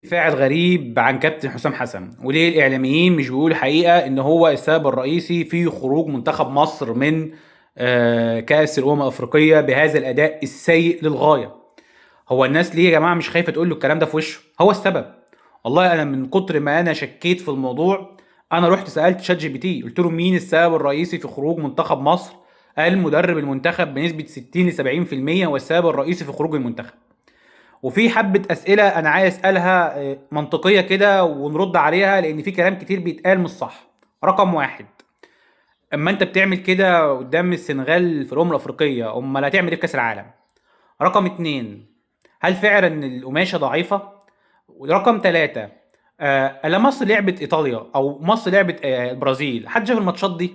تفاعل غريب عن كابتن حسام حسن، وليه الاعلاميين مش بيقولوا الحقيقه ان هو السبب الرئيسي في خروج منتخب مصر من كاس الامم الافريقيه بهذا الاداء السيء للغايه. هو الناس ليه يا جماعه مش خايفه تقول له الكلام ده في وشه؟ هو السبب. والله انا من كتر ما انا شكيت في الموضوع، انا رحت سالت شات جي بي تي، قلت له مين السبب الرئيسي في خروج منتخب مصر؟ قال مدرب المنتخب بنسبه 60 ل 70% هو السبب الرئيسي في خروج المنتخب. وفي حبة أسئلة أنا عايز أسألها منطقية كده ونرد عليها، لأن في كلام كتير بيتقال مش صح. رقم واحد، أما أنت بتعمل كده قدام السنغال في الأمم الأفريقية، أمال هتعمل إيه في كأس العالم؟ رقم اتنين، هل فعلا القماشة ضعيفة؟ رقم ثلاثة، لا مصر لعبت إيطاليا أو مصر لعبت البرازيل، حد شاف الماتشات دي؟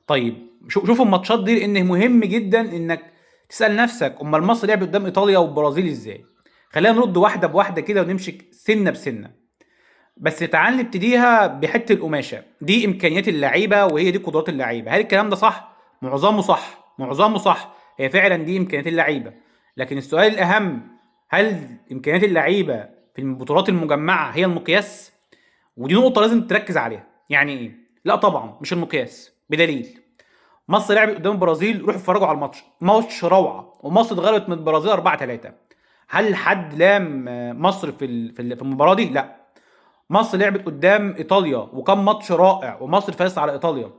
طيب شوف الماتشات دي، لأن مهم جدا إنك تسأل نفسك أمال مصر لعبت قدام إيطاليا والبرازيل إزاي؟ خلينا نرد واحدة بواحدة كده ونمشي سنة بسنة. بس تعال نبتديها بحتة القماشة دي، إمكانيات اللعيبة وهي دي قدرات اللعيبة. هل الكلام ده صح؟ معظمه صح، معظمه صح، هي فعلا دي إمكانيات اللعيبة. لكن السؤال الأهم، هل إمكانيات اللعيبة في البطولات المجمعة هي المقياس؟ ودي نقطة لازم تركز عليها. يعني إيه؟ لا طبعا مش المقياس، بدليل مصر لعبت قدام البرازيل، روحوا اتفرجوا على الماتش، ماتش روعة، ومصر اتغلبت من البرازيل 4-3. هل حد لام مصر في المباراة دي؟ لا. مصر لعبت قدام ايطاليا وكان ماتش رائع، ومصر فازت على ايطاليا.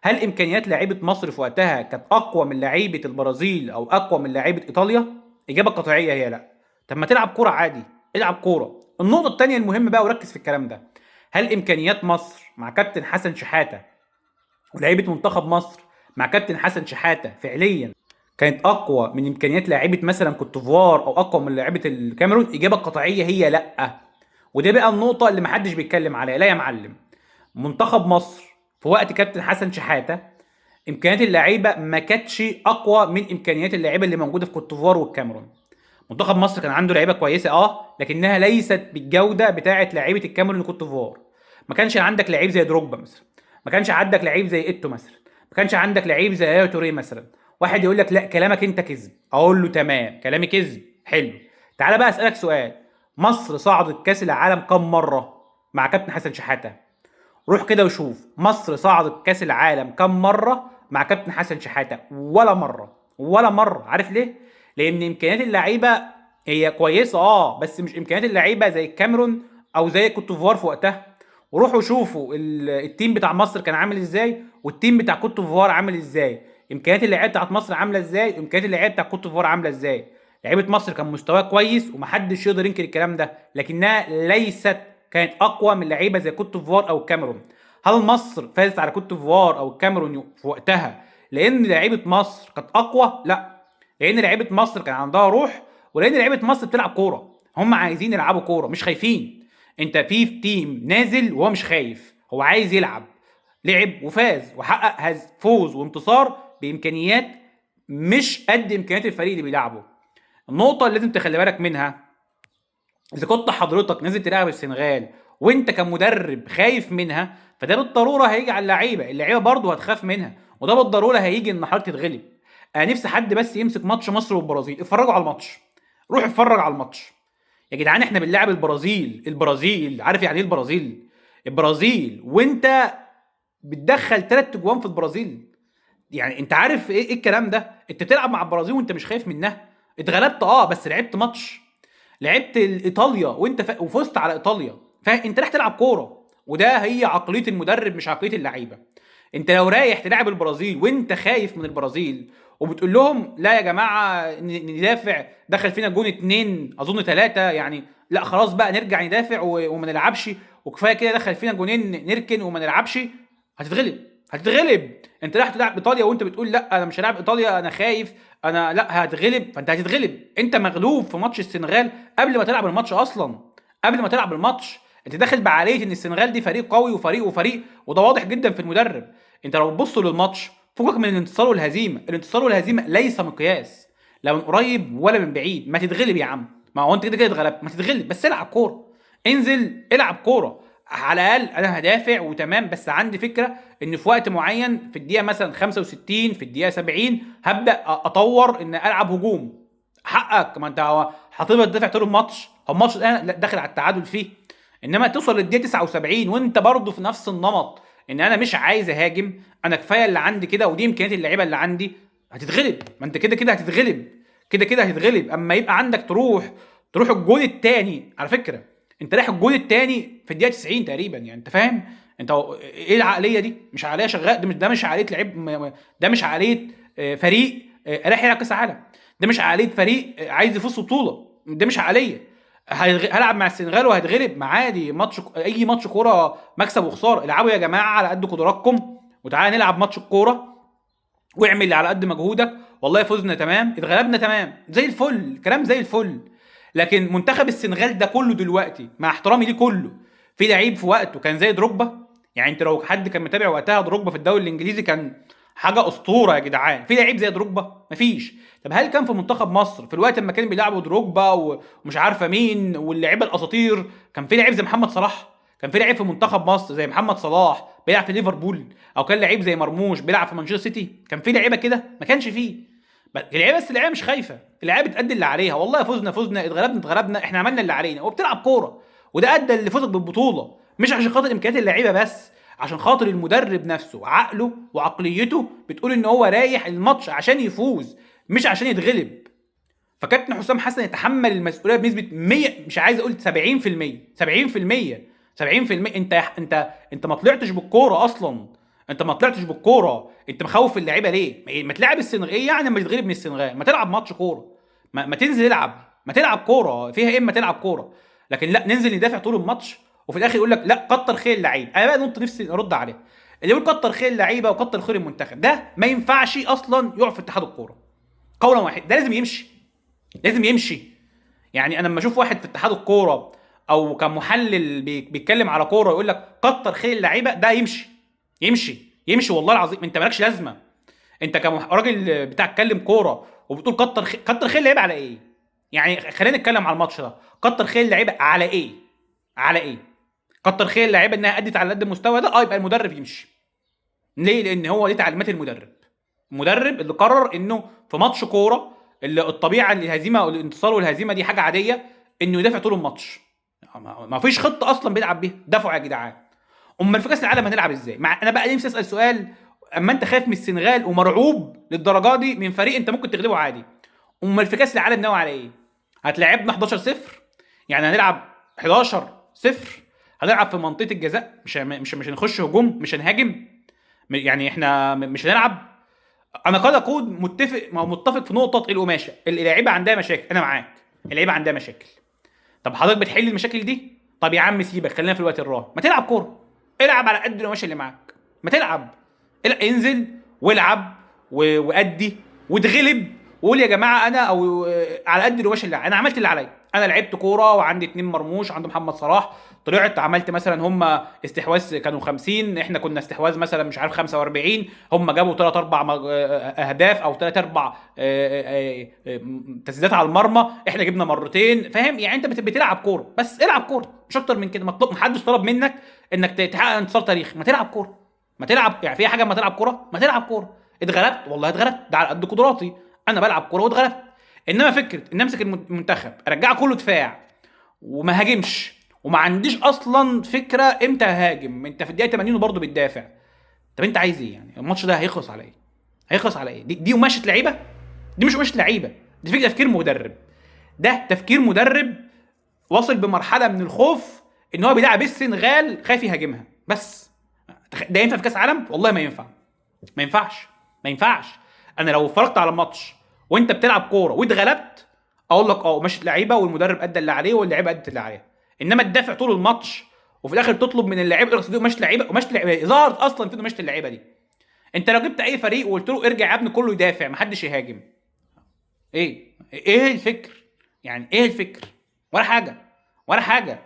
هل امكانيات لعيبه مصر في وقتها كانت اقوى من لعيبه البرازيل او اقوى من لعيبه ايطاليا؟ اجابه قطعيه هي لا. طب ما تلعب كوره عادي، العب كوره. النقطه الثانيه المهمه بقى، وركز في الكلام ده، هل امكانيات مصر مع كابتن حسن شحاته ولعيبه منتخب مصر مع كابتن حسن شحاته فعليا كانت اقوى من امكانيات لاعيبه مثلا كوت ديفوار او اقوى من لاعيبه الكاميرون؟ اجابه قطعيه هي لا. وده بقى النقطه اللي محدش بيتكلم عليها. لا يا معلم، منتخب مصر في وقت كابتن حسن شحاته امكانيات اللعيبه ما كانتش اقوى من امكانيات اللعيبه اللي موجوده في كوت ديفوار والكاميرون. منتخب مصر كان عنده لعيبه كويسه لكنها ليست بالجوده بتاعه لعيبه الكاميرون وكوت ديفوار. ما كانش عندك لعيب زي دروجبا مثلا، ما كانش عندك لعيب زي ايتو مثلا، ما كانش عندك لعيب زي يايا توريه مثلا. واحد يقول لك لا كلامك انت كذب، اقول له تمام كلامي كذب، حلو. تعالى بقى اسالك سؤال، مصر صعدت كاس العالم كم مره مع كابتن حسن شحاته؟ روح كده وشوف مصر صعدت كاس العالم كم مره مع كابتن حسن شحاته. ولا مره، ولا مره. عارف ليه؟ لان امكانيات اللعيبه هي كويسه بس مش امكانيات اللعيبه زي الكاميرون او زي كوت ديفوار في وقتها. وروحوا شوفوا التيم بتاع مصر كان عامل ازاي والتيم بتاع كوت ديفوار عامل ازاي. امكانيات اللعيبه بتاعت مصر عامله ازاي وامكانيات اللعيبه بتاع كوت ديفوار عامله ازاي. لعيبه مصر كان مستواها كويس ومحدش يقدر ينكر الكلام ده، لكنها ليست كانت اقوى من لعيبه زي كوت ديفوار او الكاميرون. هل مصر فازت على كوت ديفوار او الكاميرون في وقتها لان لعيبه مصر كانت اقوى؟ لا، لان لعيبه مصر كان عندها روح، ولان لعيبه مصر بتلعب كوره، هم عايزين يلعبوا كوره مش خايفين. انت في تيم نازل وهو مش خايف، هو عايز يلعب، لعب وفاز وحقق فوز وانتصار بامكانيات مش قد امكانيات الفريق اللي بيلعبه. النقطه اللي لازم تخلي بالك منها، اذا كنت حضرتك نازل تلعب السنغال وانت كمدرب خايف منها، فده بالضروره هيجي على اللعيبه برضه هتخاف منها، وده بالضروره هيجي ان حضرتك تتغلب. انا نفسي حد بس يمسك ماتش مصر والبرازيل، اتفرجوا على الماتش، روح اتفرج على الماتش. يا جدعان احنا بنلعب البرازيل، عارف يعني ايه البرازيل؟ البرازيل وانت بتدخل 3 اجوان في البرازيل. يعني انت عارف ايه الكلام ده؟ انت بتلعب مع البرازيل وانت مش خايف منها. اتغلبت بس لعبت ماتش، لعبت ايطاليا وانت وفزت على ايطاليا، فانت رايح تلعب كوره. وده هي عقليه المدرب مش عقليه اللعيبه. انت لو رايح تلعب البرازيل وانت خايف من البرازيل وبتقول لهم لا يا جماعه ندافع، دخل فينا جون اتنين اظن ثلاثه يعني، لا خلاص بقى نرجع ندافع وما نلعبش، وكفايه كده دخل فينا جونين نركن وما نلعبش، هتتغلب. هتتغلب. انت رايح تلعب ايطاليا وانت بتقول لا انا مش هلعب ايطاليا انا خايف، انا لا هتغلب، فانت هتتغلب. انت مغلوب في ماتش السنغال قبل ما تلعب الماتش اصلا، قبل ما تلعب الماتش انت داخل بعقليه ان السنغال دي فريق قوي وفريق، وده واضح جدا في المدرب. انت لو بتبص للماتش فوقك من الانتصار والهزيمه، الانتصار والهزيمه ليس مقياس، لا من قريب ولا من بعيد. ما تتغلب يا عم، ما هو انت كده كده اتغلبت، ما تتغلب بس العب كوره، انزل العب كوره. على الاقل انا هدافع وتمام، بس عندي فكره ان في وقت معين في الدقيقه مثلا 65 في الدقيقه 70 هبدا اطور ان العب هجوم. حقك، ما انت هتفضل تدافع طول الماتش؟ هو الماتش داخل على التعادل فيه. انما توصل للدقيقه 79 وانت برضه في نفس النمط، ان انا مش عايز اهاجم، انا كفايه اللي عندي كده ودي امكانيات اللعيبه اللي عندي، هتتغلب. ما انت كده كده هتتغلب، كده كده هتتغلب. اما يبقى عندك تروح الجول الثاني. على فكره انت رايح الجول الثاني في الدقيقه 90 تقريبا، يعني انت فاهم انت ايه العقليه دي؟ مش عقليه شغال، ده مش عقليه لعيب، ده مش عقليه فريق رايح يلعب كاس عالم، ده مش عقليه فريق عايز يفوز بطوله، ده مش عقليه. هلعب مع السنغال وهتغلب، ما عادي. اي ماتش كوره مكسب وخساره. العبوا يا جماعه على قد قدراتكم، وتعالى نلعب ماتش الكوره، واعمل اللي على قد مجهودك. والله فزنا تمام، اتغلبنا تمام، زي الفل، كلام زي الفل. لكن منتخب السنغال ده كله دلوقتي، مع احترامي ليه كله، في لعيب في وقته كان زي دروجبا. يعني انت لو حد كان متابع وقتها دروجبا في الدوري الانجليزي كان حاجه اسطوره يا جدعان. في لعيب زي دروجبا؟ مفيش. طب هل كان في منتخب مصر في الوقت لما كانوا بيلعبوا دروجبا ومش عارفه مين واللعيبه الاساطير، كان في لعيب زي محمد صلاح؟ كان في لعيب في منتخب مصر زي محمد صلاح بيلعب في ليفربول؟ او كان لعيب زي مرموش بيلعب في مانشستر سيتي؟ كان في لعيبه كده؟ ما كانش فيه. اللعيبه، بس اللعيبه مش خايفه، اللعيبه بتأدي اللي عليها. والله فزنا اتغلبنا، احنا عملنا اللي علينا وبتلعب كوره، وده ادى اللي فوزك بالبطوله. مش عشان خاطر امكانيات اللعيبه بس، عشان خاطر المدرب نفسه عقله وعقليته بتقول ان هو رايح الماتش عشان يفوز، مش عشان يتغلب. فكابتن حسام حسن يتحمل المسؤوليه بنسبه 100، مش عايز اقول 70%، 70%، 70%. انت ما طلعتش بالكوره اصلا، انت ما طلعتش بالكوره، انت مخوف اللعيبه ليه؟ ما تلعب السنغال، ايه يعني لما تتغلب من السنغال؟ ما تلعب ماتش كوره، ما تنزل العب، ما تلعب كوره فيها ايه؟ اما تلعب كوره. لكن لا، ننزل ندافع طول الماتش وفي الاخر يقول لك لا كتر خير اللعيب. انا بقى نفسي ارد عليه، اللي يقول كتر خير اللعيبه وكتر خير المنتخب، ده ما ينفعش اصلا يقف في اتحاد الكوره. قولا واحد، ده لازم يمشي، لازم يمشي. يعني انا لما اشوف واحد في اتحاد الكوره او كمحلل بيتكلم على كوره يقول لك كتر خير اللعيبه، ده يمشي، يمشي، يمشي والله العظيم. انت مالكش لازمه. انت راجل بتاع تتكلم كوره وبتقول كتر خير اللعيبه على ايه؟ يعني خلينا نتكلم على الماتش ده، كتر خير اللعيبه على ايه؟ على ايه؟ كتر خير اللعيبه انها ادت على قد المستوى ده، يبقى المدرب يمشي. ليه؟ لان هو دي تعليمات المدرب. المدرب اللي قرر انه في ماتش كوره، اللي الطبيعه الهزيمه والانتصار والهزيمه دي حاجه عاديه، انه يدافع طول الماتش. ما فيش خطه اصلا بيلعب بيها، دافعوا يا جدعان. امال في كاس العالم هنلعب ازاي؟ انا بقى نفسي اسال سؤال، اما انت خايف من السنغال ومرعوب للدرجه دي من فريق انت ممكن تغلبه عادي، امال في كاس العالم ناوي على ايه؟ هتلاعبنا 11-0؟ يعني هنلعب 11-0؟ هنلعب في منطقه الجزاء؟ مش هنخش هجوم، مش هنهاجم؟ يعني احنا مش هنلعب. انا قد اكون متفق في نقطه القماشه، اللعيبه عندها مشاكل، انا معاك، اللعيبه عندها مشاكل. طب حضرتك بتحل المشاكل دي؟ طب يا عم سيبك، خلينا في الوقت الراهن، ما تلعب كوره، العب على قد القماشه اللي معاك، ما تلعب، انزل والعب وادي واتغلب، وقول يا جماعه انا او على قد القماشه اللي انا عملت اللي عليا. انا لعبت كوره وعندي اتنين مرموش، عنده محمد صلاح، طلعت عملت مثلا، هم استحواذ كانوا 50، احنا كنا استحواذ مثلا مش عارف 45، هم جابوا 3 4 اهداف او 3 4 تسديدات على المرمى، احنا جبنا مرتين. فاهم؟ يعني انت بتلعب كوره، بس العب كوره مش اكتر من كده. مطلوب، محدش طلب منك انك تحقق انتصار تاريخي، ما تلعب كوره، ما تلعب. يعني في حاجه ما تلعب كوره، ما تلعب كوره. اتغلبت والله اتغلبت، ده على قد قدراتي، انا بلعب كوره واتغلبت. انما فكره ان امسك المنتخب ارجعه كله دفاع وما هاجمش، وما عنديش اصلا فكره امتى هاجم، انت في الدقيقه 80 وبرضه بتدافع. طب انت عايز ايه يعني؟ الماتش ده هيخلص على ايه؟ هيخلص على ايه؟ دي قماشه لعيبه؟ دي مش قماشه لعيبه، دي فكره تفكير مدرب. ده تفكير مدرب واصل بمرحله من الخوف ان هو بيلعب السنغال خايف يهاجمها بس. ده ينفع في كاس عالم؟ والله ما ينفع، ما ينفعش، ما ينفعش. انا لو اتفرجت على الماتش وانت بتلعب كوره واتغلبت، اقول لك ماشي لعيبه والمدرب ادى اللي عليه واللعيبه ادت اللي عليها. انما تدافع طول الماتش وفي الاخر تطلب من اللعيبه دي ماشي لعيبه، وماشي لعيبه ظهرت اصلا فين ماشي اللعيبه دي؟ انت لو جبت اي فريق وقلت له ارجع يا ابني كله يدافع محدش يهاجم، ايه الفكر؟ يعني ايه الفكر؟ ولا حاجه، ولا حاجه.